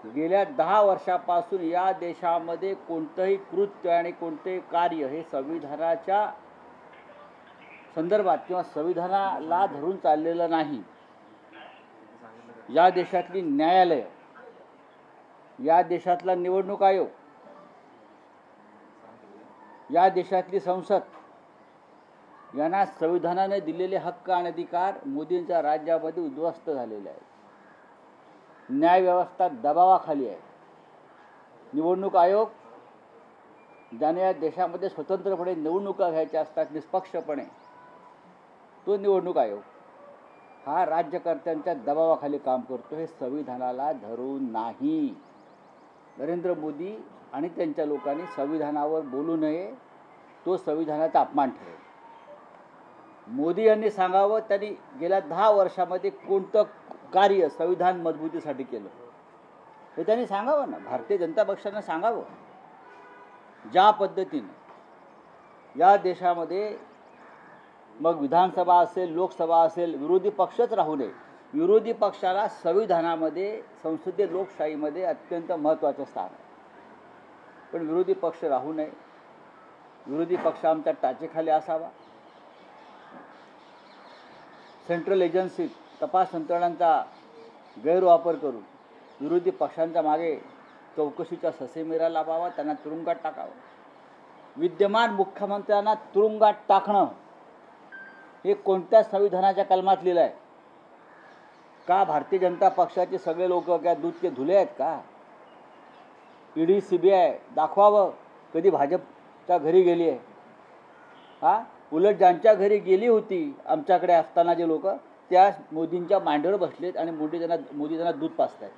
गेल्या 10 वर्षापासून या देशामध्ये कोणतंही कृत्य आणि कोणतेही कार्य हे संविधानाच्या संदर्भात किंवा संविधानाला धरून चाललेलं नाही. या देशातली न्यायालय, या देशातला निवडणूक आयोग, या देशातली संसद यांना संविधानाने दिलेले हक्क आणि अधिकार मोदींच्या राज्यामध्ये उद्ध्वस्त झालेले आहेत. न्यायव्यवस्था दबावाखाली आहे. निवडणूक आयोग, ज्याने या देशामध्ये स्वतंत्रपणे निवडणुका घ्यायच्या असतात निष्पक्षपणे, तो निवडणूक आयोग हा राज्यकर्त्यांच्या दबावाखाली काम करतो. हे संविधानाला धरून नाही. नरेंद्र मोदी आणि त्यांच्या लोकांनी संविधानावर बोलू नये, तो संविधानाचा अपमान ठरेल. मोदी यांनी सांगावं त्यांनी गेल्या 10 वर्षामध्ये कोणतं कार्य संविधान मजबूतीसाठी केलं हे त्यांनी सांगावं ना. भारतीय जनता पक्षानं सांगावं. ज्या पद्धतीने या देशामध्ये मग विधानसभा असेल, लोकसभा असेल, विरोधी पक्षच राहू नये. विरोधी पक्षाला संविधानामध्ये, संसदीय लोकशाहीमध्ये अत्यंत महत्त्वाचं स्थान आहे. पण विरोधी पक्ष राहू नये. विरोधी पक्ष आमच्या टाचेखाली असावा. सेंट्रल एजन्सी, तपास यंत्रणांचा गैरवापर करून विरोधी पक्षांच्या मागे चौकशीचा ससेमिरा लावावा, त्यांना तुरुंगात टाकावं. विद्यमान मुख्यमंत्र्यांना तुरुंगात टाकणं हे कोणत्या संविधानाच्या कलमात लिहिलं आहे का? भारतीय जनता पक्षाचे सगळे लोक काय दूध के धुले आहेत का? ईडी, सीबीआय दाखवावं कधी भाजपच्या घरी गेली आहे. उलट ज्यांच्या घरी गेली होती आमच्याकडे असताना जे लोक, त्या मोदींच्या मांडीवर बसलेत आणि मोदी त्यांना दूध पाजतात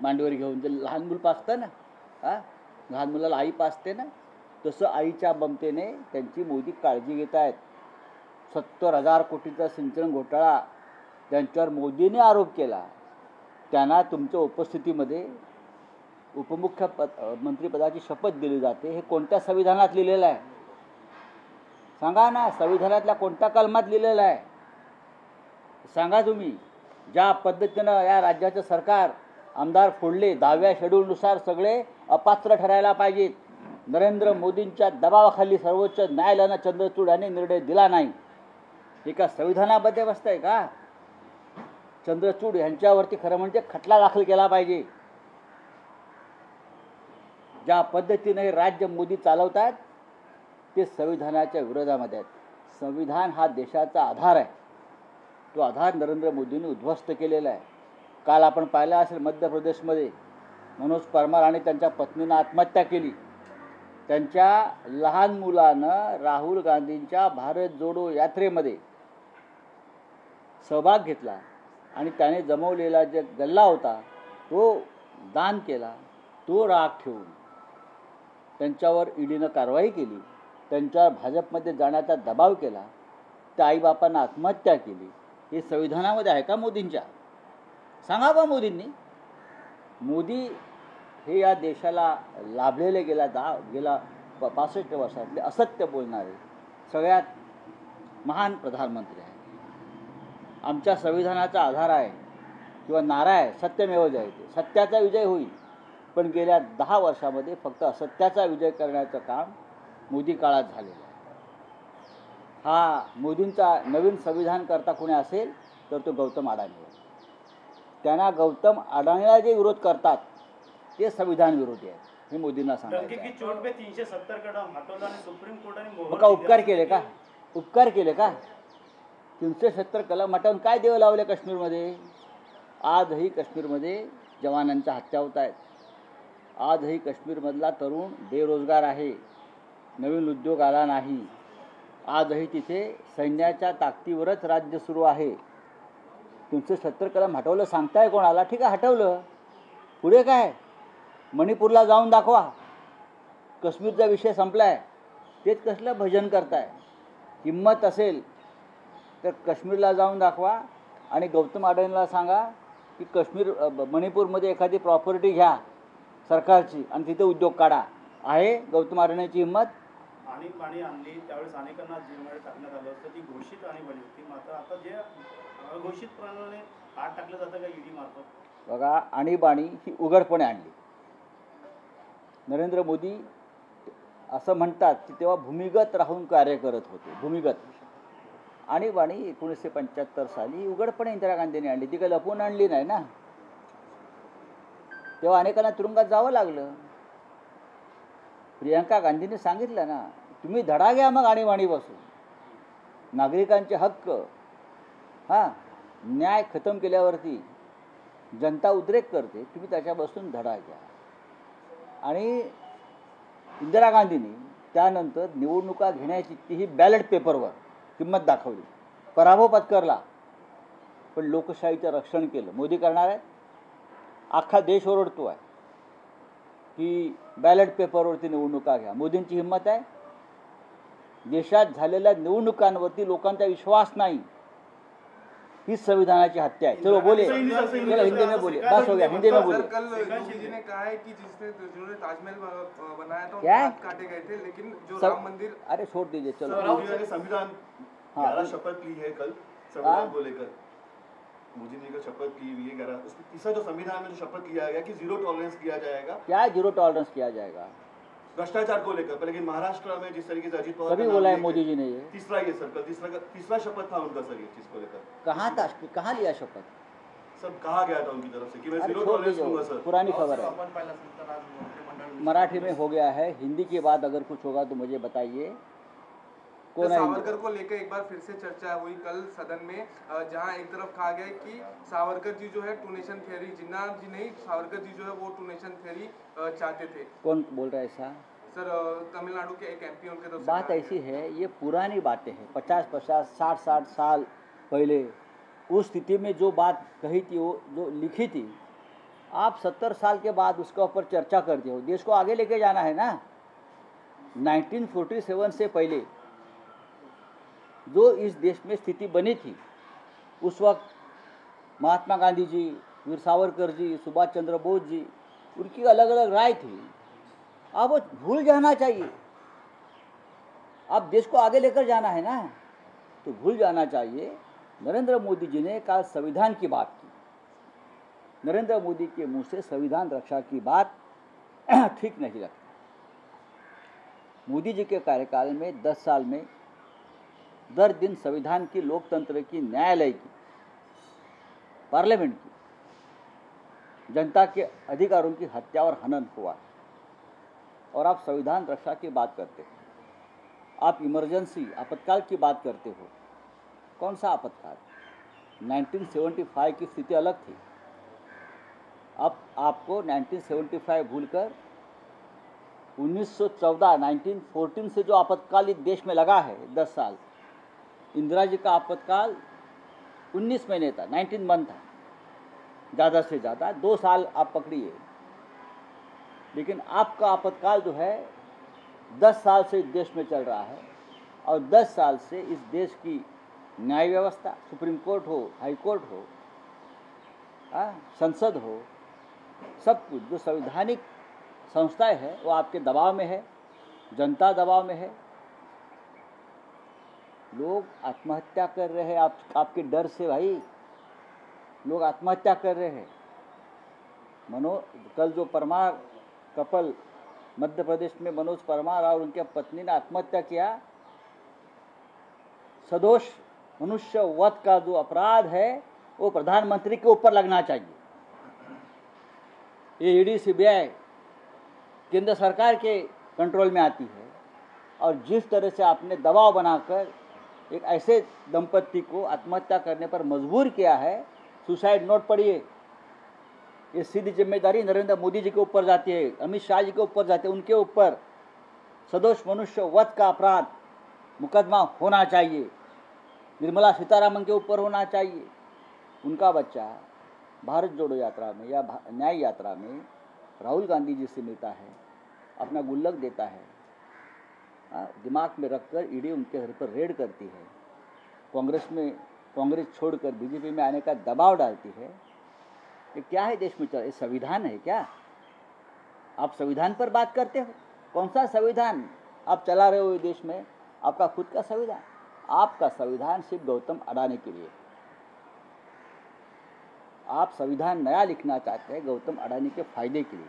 मांडीवर घेऊन. जे लहान मूल पाजतं ना, लहान मुलाला आई पाजते ना, तसं आईच्या ममतेने त्यांची मोदी काळजी घेत आहेत. 70,000 कोटीचा सिंचन घोटाळा त्यांच्यावर मोदीने आरोप केला. त्यांना तुमच्या उपस्थितीमध्ये मंत्रिपदाची शपथ दिली जाते. हे कोणत्या संविधानात लिहिलेलं आहे सांगा ना. संविधानातल्या कोणत्या कलमात लिहिलेलं आहे सांगा तुम्ही. ज्या पद्धतीनं या राज्याचं सरकार आमदार फोडले, 10व्या शेड्यूलनुसार सगळे अपात्र ठरायला पाहिजेत. नरेंद्र मोदींच्या दबावाखाली सर्वोच्च न्यायालयानं चंद्रचूड यांनी निर्णय दिला नाही. हे का संविधानामध्ये बसतंय का? चंद्रचूड यांच्यावरती खरं म्हणजे खटला दाखल केला पाहिजे. ज्या पद्धतीने हे राज्य मोदी चालवतात ते संविधानाच्या विरोधामध्ये आहेत. संविधान हा देशाचा आधार आहे. तो आधार नरेंद्र मोदींनी उद्ध्वस्त केलेला आहे. काल आपण पाहिलं असेल मध्य प्रदेशमध्ये मनोज परमार आणि त्यांच्या पत्नीनं आत्महत्या केली. त्यांच्या लहान मुलानं राहुल गांधींच्या भारत जोडो यात्रेमध्ये सहभाग घेतला आणि त्याने जमवलेला जे गल्ला होता तो दान केला. तो राग ठेवून त्यांच्यावर ईडीनं कारवाई केली. त्यांच्यावर भाजपमध्ये जाण्याचा दबाव केला. त्या आईबापांना आत्महत्या केली. हे संविधानामध्ये आहे का मोदींच्या? सांगा बा मोदींनी. मोदी हे या देशाला लाभलेले गेला 65 वर्षातले असत्य बोलणारे सगळ्यात महान प्रधानमंत्री आहे. आमच्या संविधानाचा आधार आहे किंवा नारा आहे सत्यमेव जयते. सत्याचा विजय होईल. पण गेल्या 10 वर्षामध्ये फक्त असत्याचा विजय करण्याचं काम मोदी काळात झालेलं आहे. हा मोदींचा नवीन संविधान करता कोणी असेल तर तो गौतम अडाणी आहे. त्यांना गौतम अडाणीला जे विरोध करतात ते संविधान विरोधी आहे. हे मोदींना सांगायचं आहे. का उपकार केले का? उपकार केले का? 370 कलम हटवून काय देव लावले काश्मीरमध्ये? आजही काश्मीरमध्ये जवानांच्या हत्या होत आहेत. आजही काश्मीरमधला तरुण बेरोजगार आहे. नवीन उद्योग आला नाही. आजही तिथे सैन्याच्या ताकदीवरच राज्य सुरू आहे. 370 कलम हटवलं सांगताय कोणाला? ठीक आहे हटवलं. पुढे काय? मणिपूरला जाऊन दाखवा. काश्मीरचा विषय संपलाय. तेच कसलं भजन करताय? हिम्मत असेल तर काश्मीरला जाऊन दाखवा आणि गौतम अडाणीला सांगा की मणिपूरमध्ये एखादी प्रॉपर्टी घ्या सरकारची आणि तिथे उद्योग काढा. आहे गौतम अडाणीची हिम्मत? पाणी आणली त्यावेळेस अनेकांना जेलमध्ये टाकण्यात आलं असतं. ती घोषित आणीबाणी होती. मात्र आता जे अघोषित प्रमाणे आत टाकलं जातं का ईडी मार्फत? बघा, आणीबाणी ही उघडपणे आणली. नरेंद्र मोदी असं म्हणतात की तेव्हा भूमिगत राहून कार्य करत होते. भूमिगत. आणीबाणी 1975 साली उघडपणे इंदिरा गांधींनी आणली. ती काही लपवून आणली नाही ना. तेव्हा अनेकांना तुरुंगात जावं लागलं. प्रियंका गांधींनी सांगितलं ना, तुम्ही धडा घ्या मग आणीबाणीपासून. नागरिकांचे हक्क, न्याय खतम केल्यावरती जनता उद्रेक करते, तुम्ही त्याच्यापासून धडा घ्या. आणि इंदिरा गांधींनी त्यानंतर निवडणुका घेण्याची तीही बॅलेट पेपरवर किंमत दाखवली, पराभव पत्करला, पण लोकशाहीचं रक्षण केलं. मोदी करणार आहे. अख्खा देश ओरडतो आहे की बॅलेट पेपरवरती निवडणुका घ्या. मोदींची हिंमत आहे. देशात झालेल्या निवडणुकांवरती लोकांचा विश्वास नाही, ही संविधानाची हत्या है. चलो बोले, चलो हिंदी में बोले, बस हो गया, हिंदी में बोले. कल योगी जी ने कहा है कि जिन्होंने ताजमहल बनाया था क्या? हाथ काटे गए थे, लेकिन जो राम मंदिर, अरे छोड़ दीजिए. चलो, मोदी जी ने संविधान ग्यारह शपथ ली है कल संविधान को लेकर. मोदी जी ने शपथ ली हुई है 11. उसमें तीसरा जो संविधान में जो शपथ लिया गया कि जीरो टॉलरेंस किया जाएगा. क्या जीरो टॉलरेंस किया जाएगा? भ्रष्टाचार को लेकर. लेकिन महाराष्ट्र में जिस तरीके से अजीत पवार कभी बोला है मोदी जी ने ये? तीसरा ये सर, कल तीसरा शपथ था उनका सर, ये चीज को लेकर. कहाँ था, कहाँ लिया शपथ? सब कहा गया था उनकी तरफ से कि मैं अरे जीरो छोड़ टॉलरेंस दीजिए, दूंगा सर. पुरानी खबर है. अपन पहला संसद आज मंत्रिमंडल मराठी में हो गया है. हिंदी के बाद अगर कुछ होगा तो मुझे बताइए. कौन है? सावरकर को लेकर एक बार फिर से चर्चा हुई कल सदन में, जहां एक तरफ कहा गया कि सावरकर जी जो है टू नेशन थियरी, जिन्ना जी नहीं, सावरकर जी जो है वो टू नेशन थियरी चाहते थे. कौन बोल रहा है ऐसा? सर, तमिलनाडु के एक एमपी उनके तरफ से बात कहा ऐसी है, ये पुरानी बातें हैं. 50-50, 60-60 साल पहले उस स्थिति में जो बात कही थी, वो जो लिखी थी, आप 70 साल के बाद उसके ऊपर चर्चा करते हो. देश को आगे लेके जाना है ना. 1947 से पहले जो इस देश में स्थिति बनी थी, उस वक्त महात्मा गांधी जी, वीर सावरकर जी, सुभाष चंद्र बोस जी, उनकी अलग अलग राय थी. अब वो भूल जाना चाहिए. अब देश को आगे लेकर जाना है ना, तो भूल जाना चाहिए. नरेंद्र मोदी जी ने कल संविधान की बात की. नरेंद्र मोदी के मुंह से संविधान रक्षा की बात ठीक नहीं लगती. मोदी जी के कार्यकाल में 10 साल में दर दिन संविधान की, लोकतंत्र की, न्यायालय की, पार्लियामेंट की, जनता के अधिकारों की हत्या और हनन हुआ. और आप संविधान रक्षा की बात करते हो. आप इमरजेंसी, आपातकाल की बात करते हो. कौन सा आपातकाल? 1975 की स्थिति अलग थी. अब आपको 1975 भूलकर 1914, 1914 से जो आपातकाल इस देश में लगा है 10 साल, इंदिरा जी का आपातकाल 19 महीने था, 19 मंथ था ज़्यादा से ज़्यादा. 2 साल आप पकड़िए. लेकिन आपका आपातकाल जो है 10 साल से इस देश में चल रहा है. और 10 साल से इस देश की न्याय व्यवस्था, सुप्रीम कोर्ट हो, हाई कोर्ट हो, संसद हो, सब कुछ जो संवैधानिक संस्थाएं हैं वो आपके दबाव में है. जनता दबाव में है. लोग आत्महत्या कर रहे हैं आपके डर से. भाई, लोग आत्महत्या कर रहे हैं. कल जो परमार कपल मध्य प्रदेश में, मनोज परमार और उनके पत्नी ने आत्महत्या किया, सदोष मनुष्य वध का जो अपराध है वो प्रधानमंत्री के ऊपर लगना चाहिए. ये ईडी, सीबीआई केंद्र सरकार के कंट्रोल में आती है. और जिस तरह से आपने दबाव बनाकर एक ऐसे दंपत्ति को आत्महत्या करने पर मजबूर किया है, सुसाइड नोट पढ़िए, ये सीधी जिम्मेदारी नरेंद्र मोदी जी के ऊपर जाती है, अमित शाह जी के ऊपर जाती है. उनके ऊपर सदोष मनुष्य वध का अपराध मुकदमा होना चाहिए. निर्मला सीतारामन के ऊपर होना चाहिए. उनका बच्चा भारत जोड़ो यात्रा में या न्याय यात्रा में राहुल गांधी जी से मिलता है, अपना गुल्लक देता है, दिमाग में रखकर ईडी उनके घर पर रेड करती है. कांग्रेस छोड़कर बीजेपी में आने का दबाव डालती है. ये क्या है देश में चल? ये संविधान है क्या? आप संविधान पर बात करते हो? कौन सा संविधान आप चला रहे हो देश में? आपका खुद का संविधान? आपका संविधान सिर्फ गौतम अडानी के लिए. आप संविधान नया लिखना चाहते हैं गौतम अडानी के फायदे के लिए,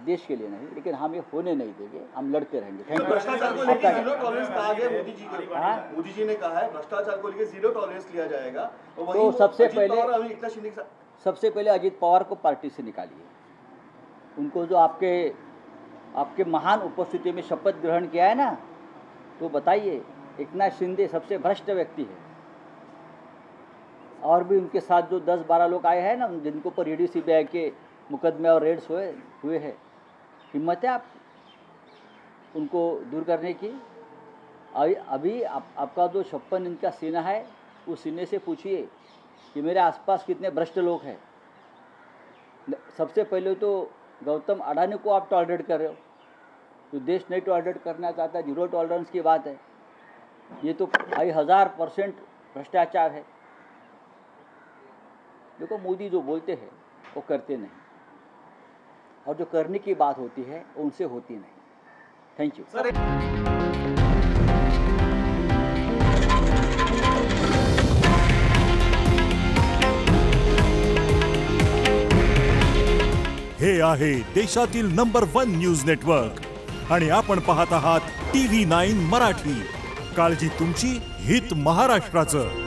देश के लिए नहीं, लेकिन हम ये होने नहीं देंगे, हम लड़ते रहेंगे। Thank you. भ्रष्टाचार को लेकर जीरो टॉलरेंस कहा गया मोदी जी को, मोदी जी ने कहा है भ्रष्टाचार को लेकर जीरो टॉलरेंस किया जाएगा। तो सबसे पहले अजीत पवार को पार्टी से निकालिए, उनको जो आपके महान उपस्थिति में शपथ ग्रहण किया है ना, तो बताइए एकनाथ शिंदे सबसे भ्रष्ट व्यक्ति है, और भी उनके साथ जो 10-12 लोग आए हैं ना, जिनको पर ईडी सीबीआई के मुकदमे और रेड्स हुए हैं, हिम्मत है आप उनको दूर करने की? अभी आपका जो 56 इंच का सीना है, उस सीने से पूछिए कि मेरे आसपास कितने भ्रष्ट लोग हैं। सबसे पहले तो गौतम अडानी को आप टॉलरेट कर रहे हो, तो देश नहीं टॉलरेट करना चाहता, जीरो टॉलरेंस की बात है। ये तो 1000% भ्रष्टाचार है। देखो मोदी जो बोलते हैं वो करते नहीं, और जो करने की बात होती है उनसे होती नहीं। Thank you sir. हे आहे देशातील नंबर 1 न्यूज नेटवर्क आणि आपण पाहत आहात TV9 मराठी। काळजी तुमची, हित महाराष्ट्राचं।